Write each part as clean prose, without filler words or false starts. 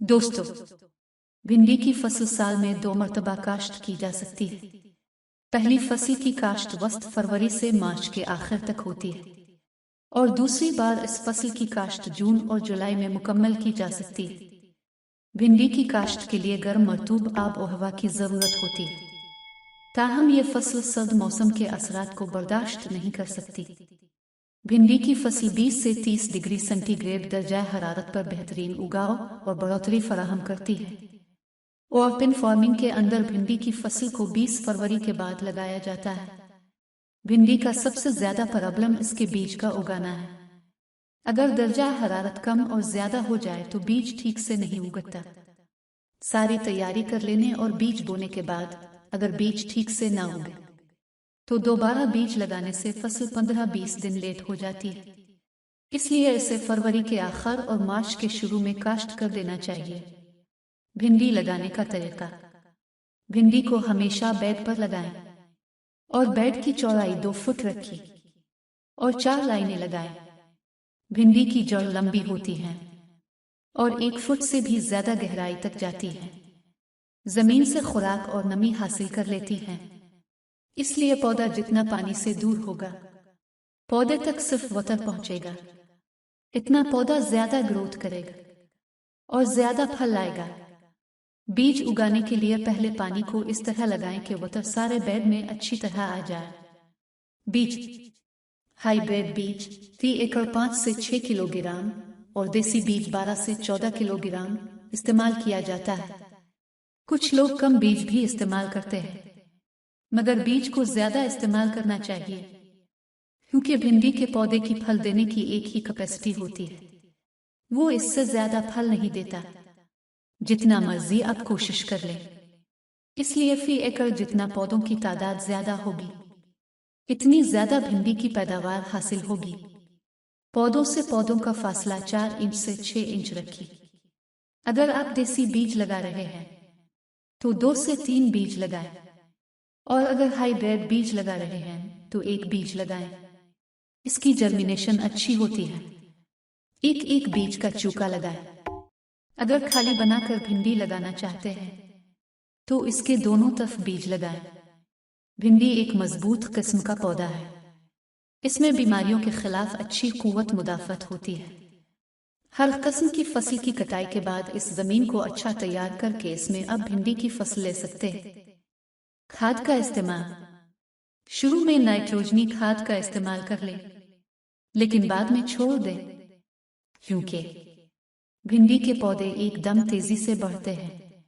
दोस्तों, भिंडी की फसल साल में 2 मरतबा काश्त की जा सकती है। पहली फसल की काश्त वस्त फरवरी से मार्च के आखिर तक होती है और दूसरी बार इस फसल की काश्त जून और जुलाई में मुकम्मल की जा सकती है। भिंडी की काश्त के लिए गर्म मरतूब आब और हवा की ज़रूरत होती है, ताहम यह फसल सर्द मौसम के असरात को बर्दाश्त नहीं कर सकती। भिंडी की फसल 20 से 30 डिग्री सेंटीग्रेड दर्जा हरारत पर बेहतरीन उगाव और बढ़ोतरी फराहम करती है। ओपन फार्मिंग के अंदर भिंडी की फसल को 20 फरवरी के बाद लगाया जाता है। भिंडी का सबसे ज्यादा प्रॉब्लम इसके बीज का उगाना है। अगर दर्जा हरारत कम और ज्यादा हो जाए तो बीज ठीक से नहीं उगता। सारी तैयारी कर लेने और बीज बोने के बाद अगर बीज ठीक से ना उगे तो दोबारा बीज लगाने से फसल 15-20 दिन लेट हो जाती है। इसलिए इसे फरवरी के आखिर और मार्च के शुरू में काश्त कर देना चाहिए। भिंडी लगाने का तरीका। भिंडी को हमेशा बेड पर लगाएं और बेड की चौड़ाई 2 फुट रखी और 4 लाइनें लगाएं। भिंडी की जड़ लंबी होती है और 1 फुट से भी ज्यादा गहराई तक जाती है। जमीन से खुराक और नमी हासिल कर लेती है, इसलिए पौधा जितना पानी से दूर होगा पौधे तक सिर्फ वाटर पहुंचेगा। इतना पौधा ज्यादा ग्रोथ करेगा और ज्यादा फल लाएगा। बीज उगाने के लिए पहले पानी को इस तरह लगाएं कि वाटर सारे बेड में अच्छी तरह आ जाए। बीज। हाइब्रिड बीज 3 एकड़ 5 से 6 किलोग्राम और देसी बीज 12 से 14 किलोग्राम इस्तेमाल किया जाता है। कुछ लोग कम बीज भी इस्तेमाल करते हैं, मगर बीज को ज्यादा इस्तेमाल करना चाहिए, क्योंकि भिंडी के पौधे की फल देने की एक ही कैपेसिटी होती है। वो इससे ज्यादा फल नहीं देता, जितना मर्जी आप कोशिश कर लें। इसलिए फी एकड़ जितना पौधों की तादाद ज्यादा होगी, इतनी ज्यादा भिंडी की पैदावार हासिल होगी। पौधों से पौधों का फासला 4 इंच से 6 इंच रखिए। अगर आप देसी बीज लगा रहे हैं तो 2 से 3 बीज लगाएं, और अगर हाइब्रिड बीज लगा रहे हैं तो 1 बीज लगाएं। इसकी जर्मिनेशन अच्छी होती है। एक एक बीज का चूका लगाएं। अगर खाली बनाकर भिंडी लगाना चाहते हैं तो इसके दोनों तरफ बीज लगाएं। भिंडी एक मजबूत किस्म का पौधा है। इसमें बीमारियों के खिलाफ अच्छी कुव्वत मुदाफत होती है। हर किस्म की फसल की कटाई के बाद इस जमीन को अच्छा तैयार करके इसमें अब भिंडी की फसल ले सकते हैं। खाद का इस्तेमाल। शुरू में नाइट्रोजनी खाद का इस्तेमाल कर लें, लेकिन बाद में छोड़ दें, क्योंकि भिंडी के पौधे एकदम तेजी से बढ़ते हैं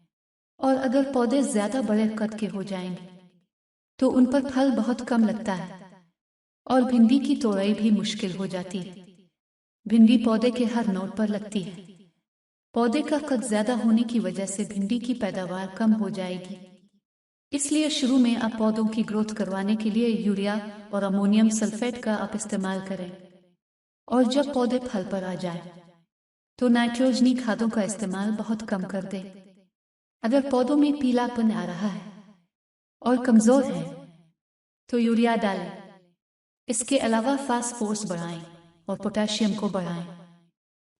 और अगर पौधे ज्यादा बड़े कद के हो जाएंगे तो उन पर फल बहुत कम लगता है और भिंडी की तोड़ाई भी मुश्किल हो जाती है। भिंडी पौधे के हर नोड पर लगती है। पौधे का कद ज्यादा होने की वजह से भिंडी की पैदावार कम हो जाएगी। इसलिए शुरू में आप पौधों की ग्रोथ करवाने के लिए यूरिया और अमोनियम सल्फेट का आप इस्तेमाल करें, और जब पौधे फल पर आ जाए तो नाइट्रोजनी खादों का इस्तेमाल बहुत कम कर दें। अगर पौधों में पीलापन आ रहा है और कमजोर है तो यूरिया डालें। इसके अलावा फास्फोरस बढ़ाएं और पोटेशियम को बढ़ाएं,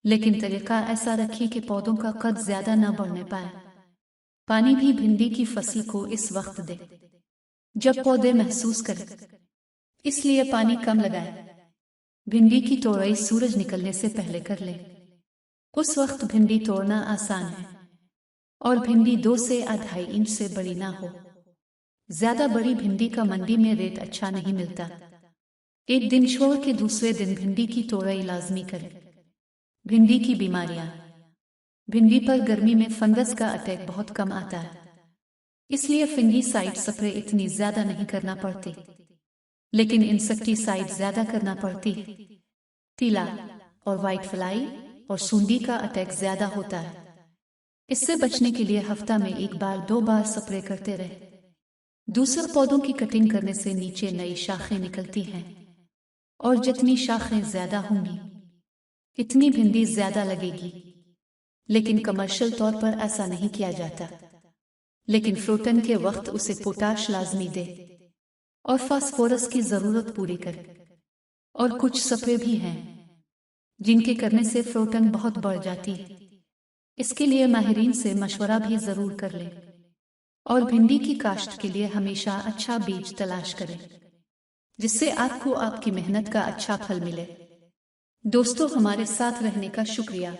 लेकिन तरीका ऐसा रखें कि पौधों का कद ज्यादा न बढ़ने पाए। पानी भी भिंडी की फसल को इस वक्त दे जब पौधे महसूस करें, इसलिए पानी कम लगाएं। भिंडी की तोड़ाई सूरज निकलने से पहले कर लें। उस वक्त भिंडी तोड़ना आसान है और भिंडी 2 से 2.5 इंच से बड़ी ना हो। ज्यादा बड़ी भिंडी का मंडी में रेट अच्छा नहीं मिलता। एक दिन छोड़ के दूसरे दिन भिंडी की तोड़ाई लाजमी करें। भिंडी की बीमारियां। भिंडी पर गर्मी में फंगस का अटैक बहुत कम आता है, इसलिए फंगीसाइड स्प्रे इतनी ज्यादा नहीं करना पड़ती, लेकिन इंसेक्टिसाइड ज्यादा करना पड़ती है। तीला और व्हाइट फ्लाई और सूंडी का अटैक ज्यादा होता है। इससे बचने के लिए हफ्ता में 1 बार 2 बार स्प्रे करते रहे। दूसरे पौधों की कटिंग करने से नीचे नई शाखें निकलती हैं, और जितनी शाखें ज्यादा होंगी इतनी भिंडी ज्यादा लगेगी, लेकिन कमर्शियल तौर पर ऐसा नहीं किया जाता। लेकिन फ्रूटन के वक्त उसे पोटाश लाजमी दे और फास्फोरस की जरूरत पूरी करे। और कुछ स्प्रे भी हैं जिनके करने से फ्रूटन बहुत बढ़ जाती है। इसके लिए माहिरीन से मशवरा भी जरूर कर लें और भिंडी की काश्त के लिए हमेशा अच्छा बीज तलाश करें, जिससे आपको आपकी मेहनत का अच्छा फल मिले। दोस्तों, हमारे साथ रहने का शुक्रिया।